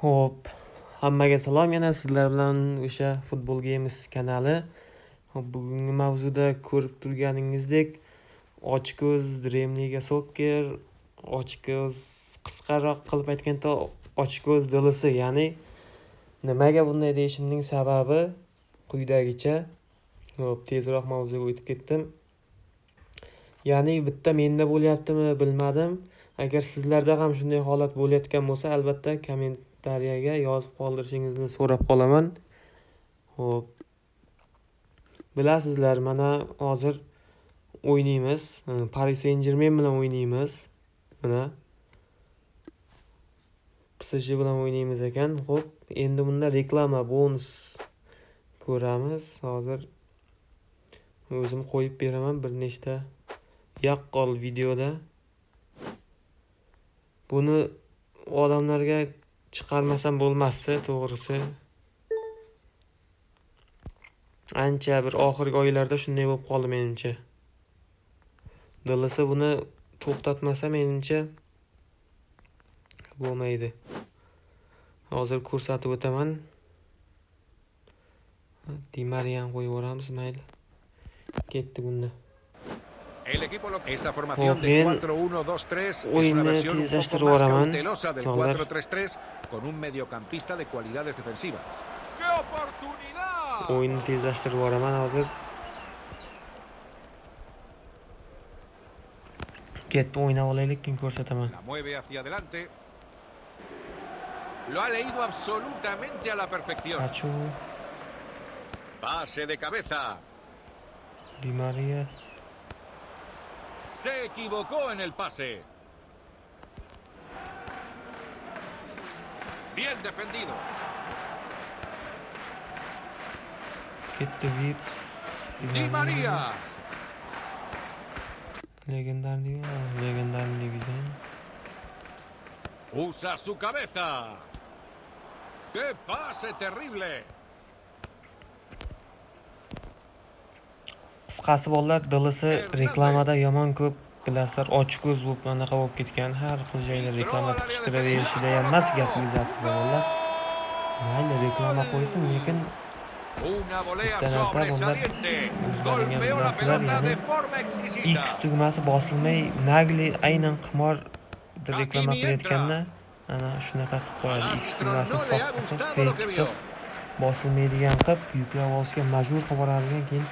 Hop, hammaga salom. Yana sizlar bilan o'sha Football Games kanali. Hop, bugungi mavzuda ko'rib turganingizdek, ochko'z Dream Liga Soccer, ochko'z qisqaroq qilib aytganda ochko'z DLC, ya'ni nimaga bunday deyishimning sababi quyidagicha. Hop, tezroq mavzuga o'tib ketdim. Ya'ni bitta menda bo'lyaptimi bilmadim. Agar sizlarda ham shunday holat bo'layotgan bo'lsa, albatta kommentariyaga yozib qoldirishingizni so'rab qolaman. Xo'p. Bilasizlar, mana hozir o'ynaymiz. Paris Saint-Germain bilan o'ynaymiz. Mana PSG bilan o'ynaymiz ekan. Xo'p, endi bunda reklama bonus ko'ramiz. Hozir o'zim qo'yib beraman bir nechta yaqqol videoda. Buni odamlarga chiqarmasam bo'lmasdi, to'g'risi. Ancha bir oxirgi oylarda shunday bo'lib qoldi menimcha. DLC buni to'xtatmasa menimcha bo'lmaydi. Hozir ko'rsatib o'taman. Di Mariani qo'yib yuboramiz, mayli. Ketdi bunda. El equipo esta formación de 4-1-2-3 es una versión un poco más cautelosa del 4-3-3 con un mediocampista de cualidades defensivas. ¡Qué oportunidad! O'yinni tezlashtirib yuboraman hozir. Ketib o'ynab olaylik, keyin ko'rsataman. La mueve hacia adelante. Lo ha leído absolutamente a la perfección. Pachu. Pase de cabeza. Di Maria. Se equivocó en el pase. Bien defendido. Ketdi Vips. Di María. Legendarный división. Usa su cabeza. ¡Qué pase terrible! Qisqasi bolalar, DLC reklamada yomon ko'p, bilasizlar, ochko'z bo'lib anaqa bo'lib ketgan. Har xil joyda reklama tiqishtiraverishida ham emas gap yuzasida bolalar. Mayli, reklama qo'ysin, lekin una volea sobresaliente. Golpeó la pelota de forma exquisita. X tugmasi bosilmay, nagli aynan qimor reklama qilayotganda ana shunaqa qilib qo'yadi. X tugmasi soxta bosilmaydigan qilib yuklab olishga majbur qilib yuboradigan, keyin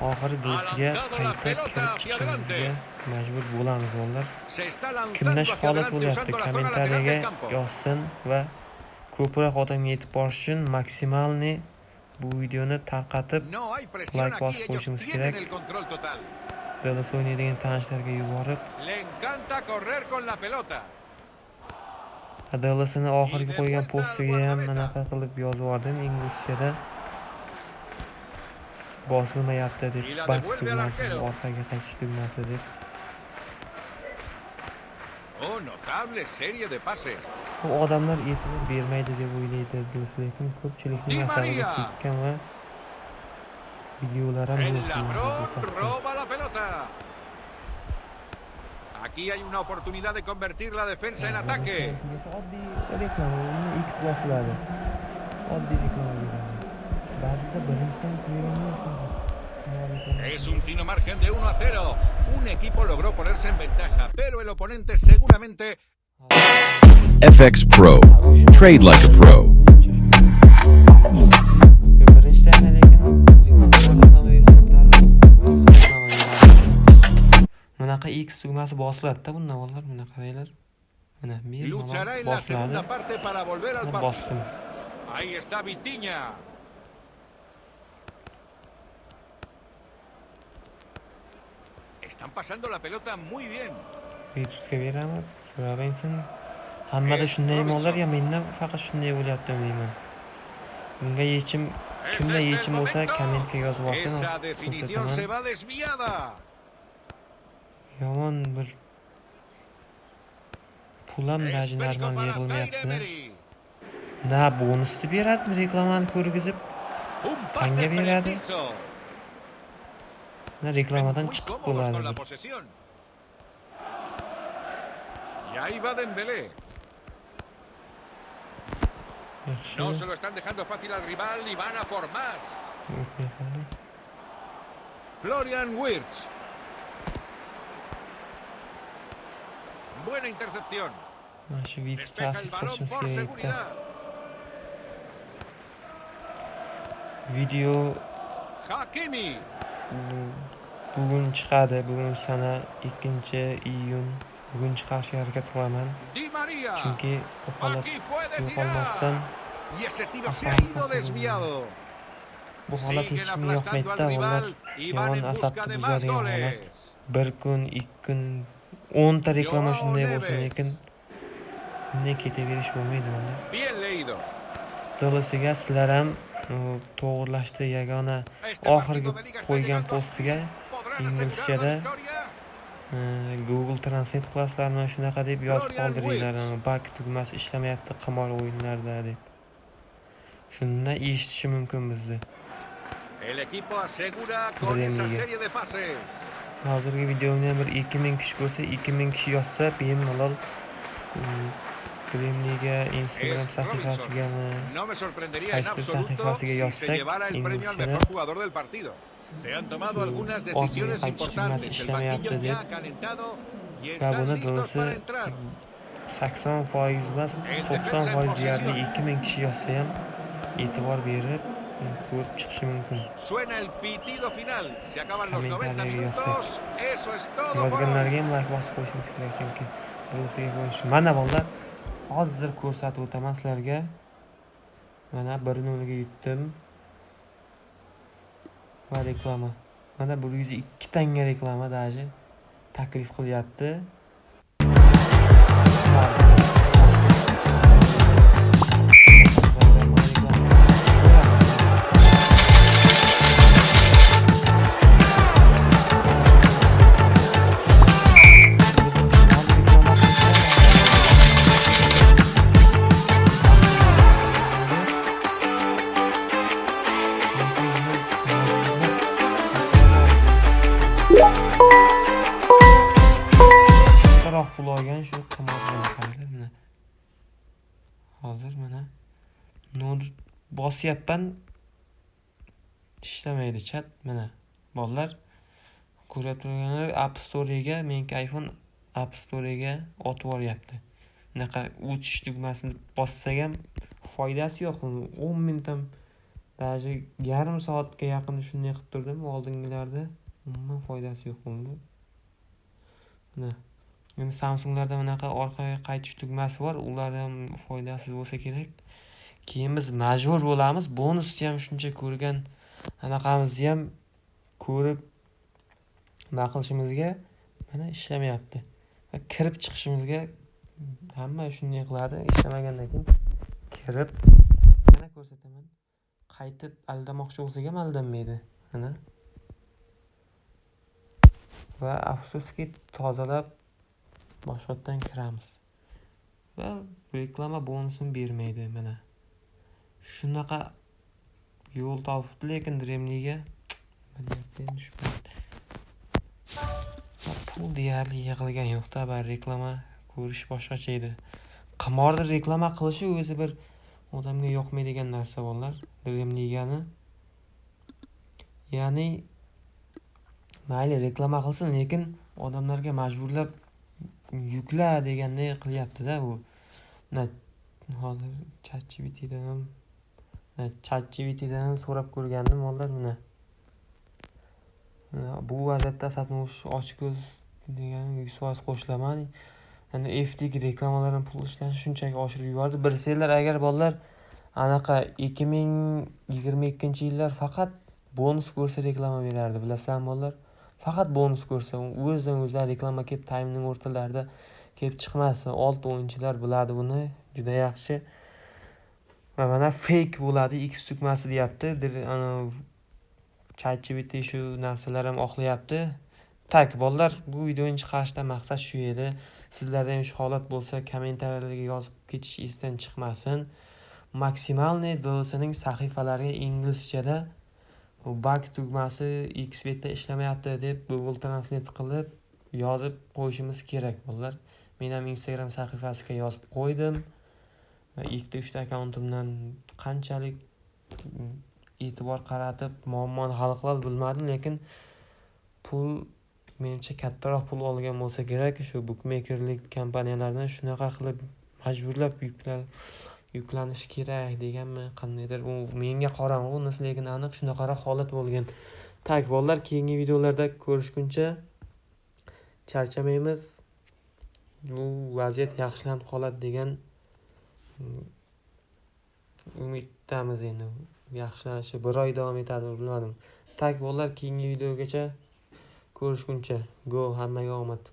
oxiri DLCga qayta kirib chiqishingizga majbur bo'lamiz bolalar. Kimda shu holat bo'lyapti, kommentariyaga yozsin va ko'proq odamga yetib borish uchun maksimalni bu videoni tarqatib like bosib qo'yishimiz kerak. DLC o'ynaydigan tanishlarga yuborib, Le encanta correr con la pelota. DLCni oxirgi qo'ygan postiga ham anaqa qilib yozib yubordim inglizchada. Bosilmayapti deb, back tugmasi, orqaga qaytish tugmasi deb. Oh, notable serie de pases. Bu odamlar e'tibor bermaydi deb o'ylaydi, lekin ko'pchilikning asabiga tekkan va videolar ham El ladrón roba la pelota. Aquí hay una oportunidad de convertir la defensa en ataque. Oddiy reklama, X bosiladi. Oddiy reklama. Ba'zida birinchidan ko'rinmaydi. Es un fino margen de 1-0. Un equipo logró ponerse en ventaja, pero el oponente seguramente... FX Pro. Trade like a pro. Bunaqa X tugmasi bosiladi-da bunda bolalar, buni qaranglar. Mana men luchará en la segunda parte para volver al partido. Bosdim. Ahí está Vitinha. Están pasando la pelota muy bien. Virusga beramiz, Robinson. Hammada shunday mo'llar, ya mendan faqat shunday bo'lyapti deyman. Bunga yechim, kimda yechim bo'lsa, kommentga yozib olsin. Esa definición se va desviada. Yomon bir pulam даже normal yig'ilmayapti. Na bonusni beradi, reklamani ko'rgizib, qanga beradi? Reklamadan chiqib bo'ladi. Y ahí va Dembélé. No se lo están dejando fácil al rival y van a por más. Florian Wirtz. Buena intercepción. Despeja el balón por seguridad. Video Hakimi. bugun chiqadi. Bugun sana 2-iyun. Bugun chiqarishga harakat qilaman. Di María. Chunki bu holat Aquí puede yo'qolmasdan tirar. Y ese tiro se ha ido desviado. bu holat hech kimga yoqmaydi-da. Ular yomon asabni buzadigan holat. Bir kun, 2 kun 10 ta reklama shunday bo'lsa, lekin bunday ketaverish bo'lmaydi bunda. Bien leído. Do'lisiga sizlar ham to'g'rilashdi yagona oxirgi qo'ygan postiga inglizchada Google Translate qilasizlarmi shunaqa deb yozib qoldiringlar. Back tugmasi ishlamayapti qimor o'yinlarida deb. Shunda eshitishi mumkin bizni. El equipo asegura con esa serie de pases. Hozirgi videomni bir 2000 kishi ko'rsa, 2000 kishi yozsa, bemalol Kremliga Instagram sahifasigami, No me sorprendería en absoluto si se llevara el premio al mejor jugador del partido. Se han tomado algunas decisiones importantes. El banquillo ya ha calentado y están listos para entrar. 80% emas, 90% deyarli 2000 kishi yozsa ham e'tibor berib ko'rib chiqishi mumkin. Suena el pitido final. Se acaban los 90 minutos. Eso es todo por Yozganlarga hoy. ham like bosib qo'yishingiz kerak chunki do'stlarga ko'rish. Mana bolalar, hozir ko'rsatib o'taman sizlarga. Mana 1-0 ga yutdim. Va reklama. Mana 102 tanga reklama daji taklif qilyapti. Pul olgan shu qimorlarni mana. Hozir mana nod bosyapman. Ishlamaydi chat mana. Bolalar ko'rib turganlar App Store'ga, menga iPhone App Store'ga otib yuryapti. Bunaqa o'tish tugmasini bossam ham foydasi yo'q. 10 minutdan даже yarim soatga yaqin shunday qilib turdim oldingilarda. Umuman foydasi yo'q bunda. Mana endi Samsunglarda bunaqa orqaga qaytish tugmasi bor, ular ham foydasiz bo'lsa kerak. Keyin biz majbur bo'lamiz, bonusni ham shuncha ko'rgan anaqamizni ham ko'rib naqlishimizga mana ishlamayapti. Va kirib chiqishimizga hamma shunday qiladi, ishlamagandan keyin kirib mana ko'rsataman. Qaytib aldamoqchi bo'lsak ham aldanmaydi. Mana. Va afsuski tozalab boshqatdan kiramiz. Va reklama bonusini bermaydi mana. Shunaqa yo'l topibdi, lekin Dreamliga pul deyarli yig'ilgan yo'q-da, bar reklama ko'rish boshqacha edi. Qimorda reklama qilishi o'zi bir odamga yoqmaydigan narsa bolalar. Dreamligani. Ya'ni mayli reklama qilsin, lekin odamlarga majburlab yukla deganday qilyapti-da bu. Hozir ChatGPTdan ham so'rab ko'rgandim bolalar mana. Bu vaziyatda Satmosh ochko'z degan 100% qo'shilaman. Endi FTG reklamalarni pul ishlashni shunchaki oshirib yubordi. Bilsanglar agar bolalar anaqa 2022-yillar faqat bonus ko'rsa reklama berardi. Bilasizmi bolalar? Faqat bonus ko'rsa, o'zidan-o'zi reklama kelib timening o'rtalarida kelib chiqmasa, alt o'yinchilar biladi buni juda yaxshi. Va mana fake bo'ladi, X tugmasi deyapti. ChatGPT shu narsalar ham oqlayapti. Tak, bolalar, bu videoni chiqarishdan maqsad shu edi. Sizlarda ham shu holat bo'lsa, kommentariyalarga yozib ketish esdan chiqmasin. Maksimalniy DLSning sahifalariga inglizchada bug tugmasi Xbetda ishlamayapti deb Google Translate qilib yozib qo'yishimiz kerak bolalar. Men ham Instagram sahifasiga yozib qo'ydim. va ikkita 3ta akkauntimdan qanchalik e'tibor qaratib muammoni hal qilib bilmadim, lekin pul menimcha kattaroq pul olgan bo'lsa kerak, shu bukmekerlik kompaniyalaridan shunaqa qilib majburlab yuklanishi kerak deganmi, qandaydir u menga qorong'u narsa, lekin aniq shunaqaroq holat bo'lgan. Tak bolalar, keyingi videolarda ko'rishguncha charchamaymiz. Bu vaziyat yaxshilanib qoladi degan umiddamiz. Endi yaxshilanishi 1 oy davom etadi, bilmadim. Tak bolalar, keyingi videogacha ko'rishguncha. Go, hammaga omad.